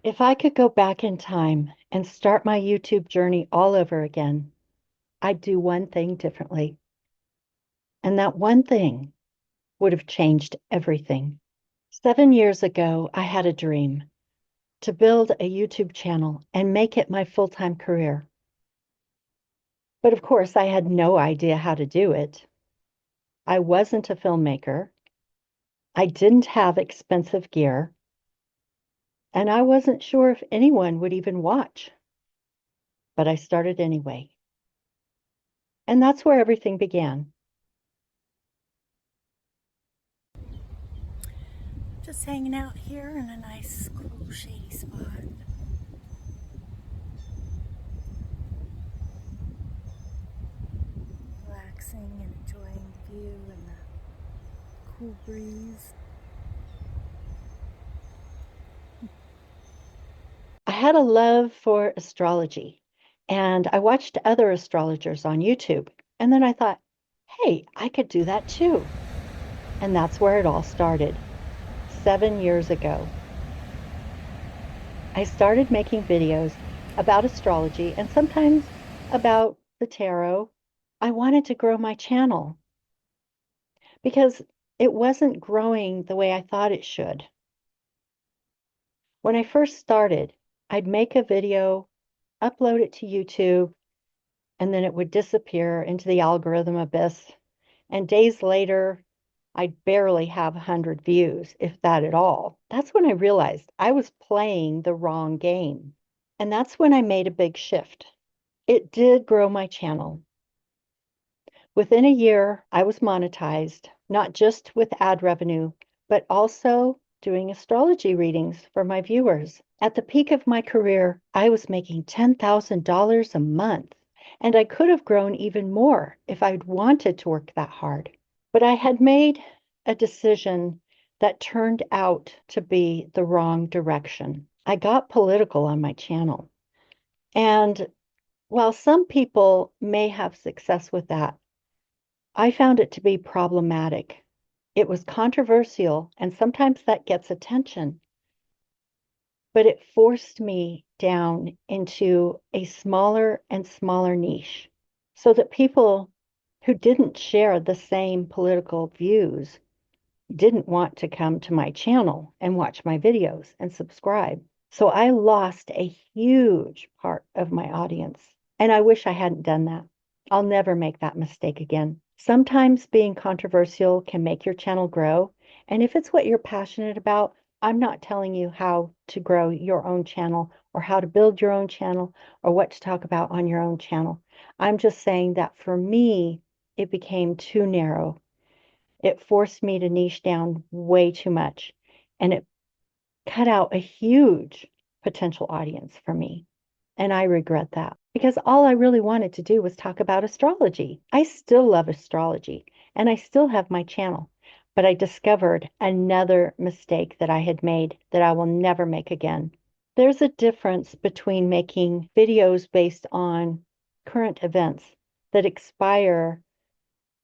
If I could go back in time and start my YouTube journey all over again, I'd do one thing differently. And that one thing would have changed everything. 7 years ago, I had a dream to build a YouTube channel and make it my full-time career. But of course, I had no idea how to do it. I wasn't a filmmaker. I didn't have expensive gear, and I wasn't sure if anyone would even watch. But I started anyway. And that's where everything began. Just hanging out here in a nice, cool, shady spot. Relaxing and enjoying the view and the cool breeze. I had a love for astrology, and I watched other astrologers on YouTube. And then I thought, hey, I could do that too. And that's where it all started 7 years ago. I started making videos about astrology and sometimes about the tarot. I wanted to grow my channel because it wasn't growing the way I thought it should. When I first started, I'd make a video, upload it to YouTube, and then it would disappear into the algorithm abyss. And days later, I'd barely have 100 views, if that at all. That's when I realized I was playing the wrong game. And that's when I made a big shift. It did grow my channel. Within a year, I was monetized, not just with ad revenue, but also doing astrology readings for my viewers. At the peak of my career, I was making $10,000 a month, and I could have grown even more if I'd wanted to work that hard. But I had made a decision that turned out to be the wrong direction. I got political on my channel. And while some people may have success with that, I found it to be problematic. It was controversial, and sometimes that gets attention, but it forced me down into a smaller and smaller niche so that people who didn't share the same political views didn't want to come to my channel and watch my videos and subscribe. So I lost a huge part of my audience. And I wish I hadn't done that. I'll never make that mistake again. Sometimes being controversial can make your channel grow. And if it's what you're passionate about, I'm not telling you how to grow your own channel or how to build your own channel or what to talk about on your own channel. I'm just saying that for me, it became too narrow. It forced me to niche down way too much, and it cut out a huge potential audience for me. And I regret that because all I really wanted to do was talk about astrology. I still love astrology and I still have my channel, but I discovered another mistake that I had made that I will never make again. There's a difference between making videos based on current events that expire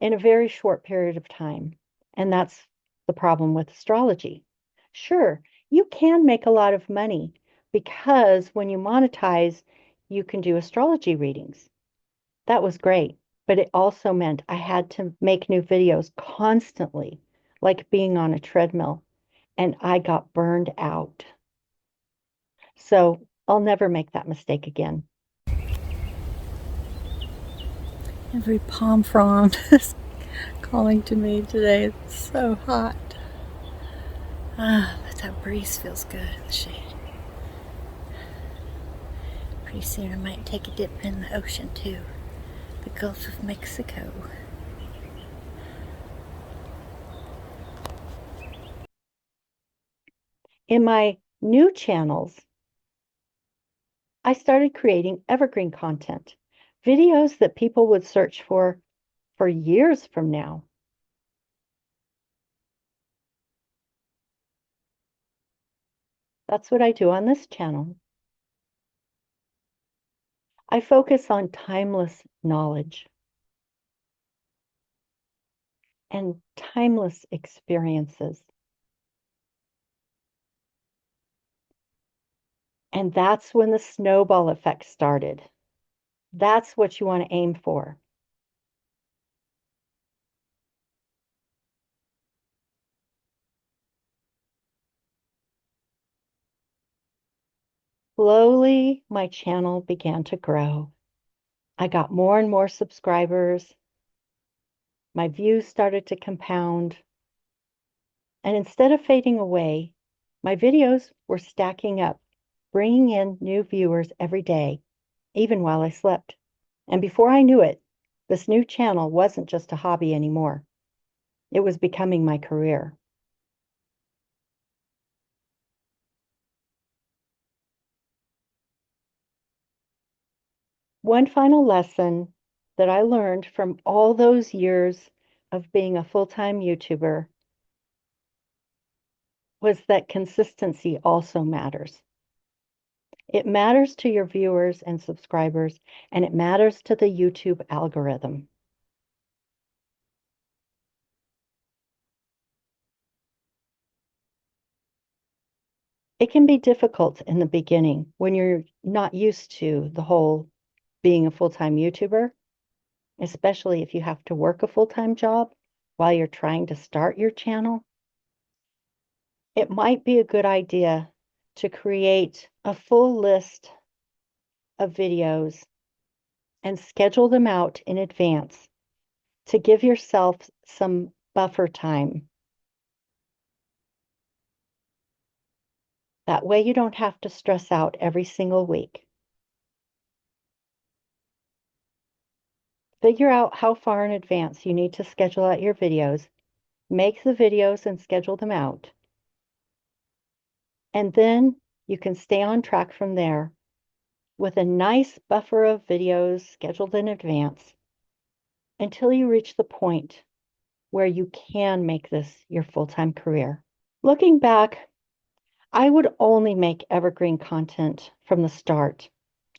in a very short period of time. And that's the problem with astrology. Sure, you can make a lot of money because when you monetize, you can do astrology readings. That was great. But it also meant I had to make new videos constantly, like being on a treadmill, and I got burned out. So I'll never make that mistake again. Every palm frond is calling to me today. It's so hot. But that breeze feels good in the shade. Pretty soon I might take a dip in the ocean too. The Gulf of Mexico. In my new channels, I started creating evergreen content, videos that people would search for years from now. That's what I do on this channel. I focus on timeless knowledge and timeless experiences. And that's when the snowball effect started. That's what you want to aim for. Slowly, my channel began to grow. I got more and more subscribers. My views started to compound. And instead of fading away, my videos were stacking up, bringing in new viewers every day, even while I slept. And before I knew it, this new channel wasn't just a hobby anymore. It was becoming my career. One final lesson that I learned from all those years of being a full-time YouTuber was that consistency also matters. It matters to your viewers and subscribers, and it matters to the YouTube algorithm. It can be difficult in the beginning when you're not used to the whole being a full-time YouTuber, especially if you have to work a full-time job while you're trying to start your channel. It might be a good idea to create a full list of videos and schedule them out in advance to give yourself some buffer time. That way you don't have to stress out every single week. Figure out how far in advance you need to schedule out your videos, make the videos and schedule them out. And then you can stay on track from there with a nice buffer of videos scheduled in advance until you reach the point where you can make this your full-time career. Looking back, I would only make evergreen content from the start.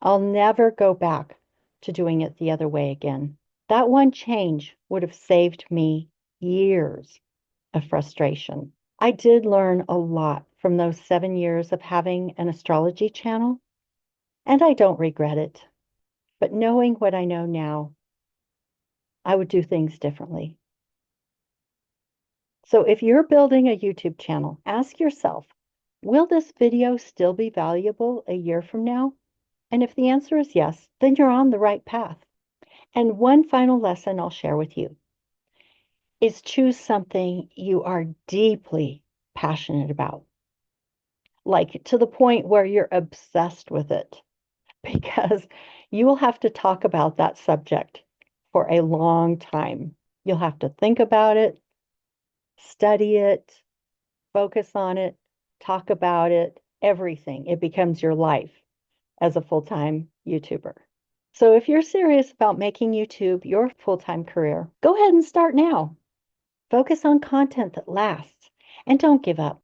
I'll never go back to doing it the other way again. That one change would have saved me years of frustration. I did learn a lot from those 7 years of having an astrology channel, and I don't regret it. But knowing what I know now, I would do things differently. So if you're building a YouTube channel, ask yourself, will this video still be valuable a year from now? And if the answer is yes, then you're on the right path. And one final lesson I'll share with you is choose something you are deeply passionate about, like to the point where you're obsessed with it, because you will have to talk about that subject for a long time. You'll have to think about it, study it, focus on it, talk about it, everything. It becomes your life as a full-time YouTuber. So if you're serious about making YouTube your full-time career, go ahead and start now. Focus on content that lasts and don't give up.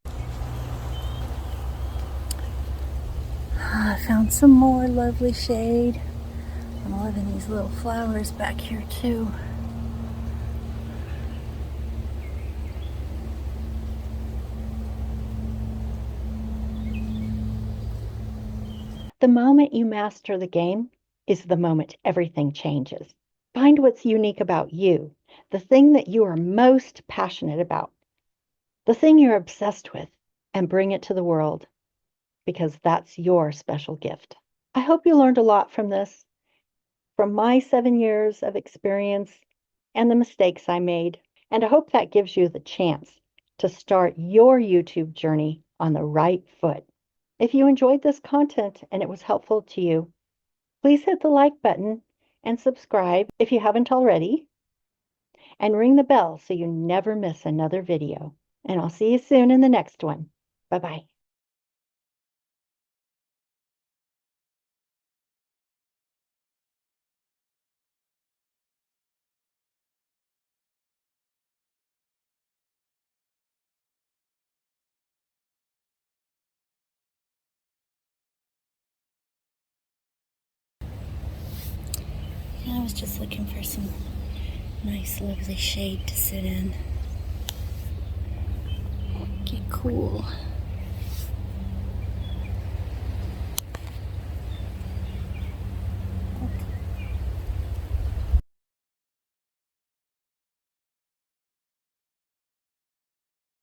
I found some more lovely shade. I'm loving these little flowers back here too. The moment you master the game is the moment everything changes. Find what's unique about you, the thing that you are most passionate about, the thing you're obsessed with, and bring it to the world, because that's your special gift. I hope you learned a lot from this, from my 7 years of experience and the mistakes I made, and I hope that gives you the chance to start your YouTube journey on the right foot. If you enjoyed this content and it was helpful to you, please hit the like button and subscribe if you haven't already, and ring the bell so you never miss another video. And I'll see you soon in the next one. Bye-bye. I was just looking for some nice lovely shade to sit in. Get cool.